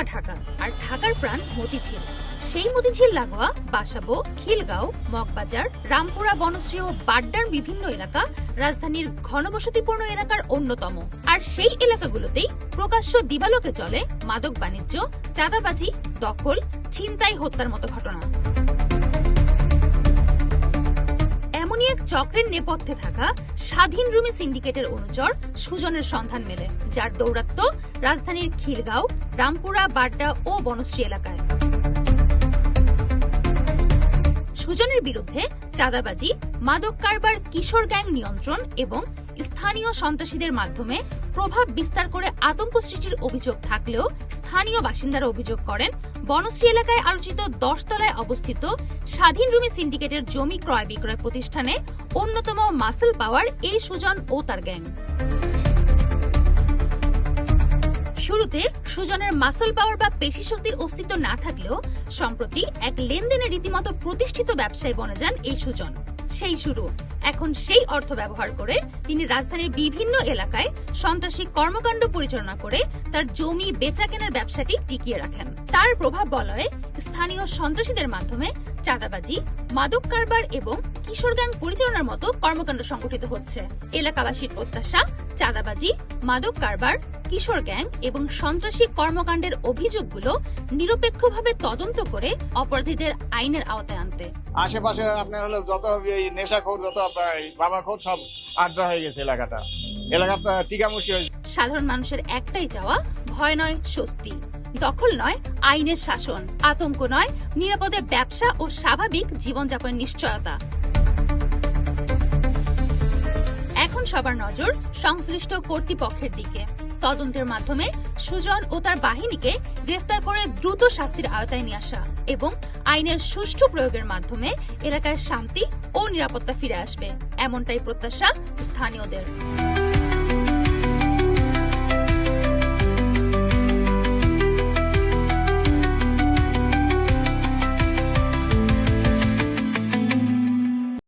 মা ঢাকা, আর ঢাকার প্রাণ মতিঝিল। সেই মতিঝিল লাগোয়া বাসাবো, খিলগাঁও, মগবাজার, রামপুরা, বনশ্রী ও বাড্ডার বিভিন্ন এলাকা রাজধানীর ঘনবসতিপূর্ণ এলাকার অন্যতম। আর সেই এলাকাগুলোতেই প্রকাশ্য দিবালোকে চলে মাদক বাণিজ্য, চাঁদাবাজি, দখল, ছিনতাই, হত্যার মতো ঘটনা। এমনই এক চক্রের নেপথ্যে থাকা স্বাধীন রুমি সিন্ডিকেটের অনুচর সুজনের সন্ধান মেলে, যার দৌরাত্ম্য রাজধানীর খিলগাঁও, রামপুরা, বাড্ডা ও বনশ্রী এলাকায়। সুজনের বিরুদ্ধে চাঁদাবাজি, মাদক কারবার, কিশোর গ্যাং নিয়ন্ত্রণ এবং স্থানীয় সন্ত্রাসীদের মাধ্যমে প্রভাব বিস্তার করে আতঙ্ক সৃষ্টির অভিযোগ থাকলেও স্থানীয় বাসিন্দারা অভিযোগ করেন বনশ্রী এলাকায় আলোচিত 10 তলায় অবস্থিত স্বাধীন রুমি সিন্ডিকেটের জমি ক্রয় বিক্রয় প্রতিষ্ঠানে অন্যতম মাসল পাওয়ার এই সুজন ও তার গ্যাং। শুরুতে সুজনের মাসল পাওয়ার বা পেশি শক্তির অস্তিত্ব না থাকলেও সম্প্রতি এক লেনদেনে রীতিমতো প্রতিষ্ঠিত ব্যবসায়ী বনে যান এই সুজন। সেই শুরু। এখন সেই অর্থ ব্যবহার করে তিনি রাজধানীর বিভিন্ন এলাকায় সন্ত্রাসী কর্মকাণ্ড পরিচালনা করে তার জমি বেচা কেনার ব্যবসাটি টিকিয়ে রাখেন। তার প্রভাব বলয়ে স্থানীয় সন্ত্রাসীদের মাধ্যমে চাঁদাবাজি, মাদক কারবার এবং কিশোর গ্যাং পরিচালনার মতো কর্মকাণ্ড সংগঠিত হচ্ছে। এলাকাবাসীর প্রত্যাশা, চাঁদাবাজি, মাদক কারবার, কিশোর গ্যাং এবং সন্ত্রাসী কর্মকাণ্ডের অভিযোগগুলো নিরপেক্ষভাবে তদন্ত করে অপরাধীদের আইনের আওতায় আনতে। আশেপাশে আপনার হলো যত নেশাখোর, যত বাবাখোর সব আড্ডা হয়ে গেছে এলাকাটা টিকা মুশকিল হয়েছে। সাধারণ মানুষের একটাই চাওয়া, ভয় নয় স্বস্তি, দখল নয় আইনের শাসন, আতঙ্ক নয় নিরাপদে ব্যবসা ও স্বাভাবিক জীবনযাপনের নিশ্চয়তা। এখন সবার নজর সংশ্লিষ্ট কর্তৃপক্ষের দিকে। তদন্তের মাধ্যমে সুজন ও তার বাহিনীকে গ্রেফতার করে দ্রুত শাস্তির আওতায় নিয়ে আসা এবং আইনের সুষ্ঠু প্রয়োগের মাধ্যমে এলাকায় শান্তি ও নিরাপত্তা ফিরে আসবে, এমনটাই প্রত্যাশা স্থানীয়দের।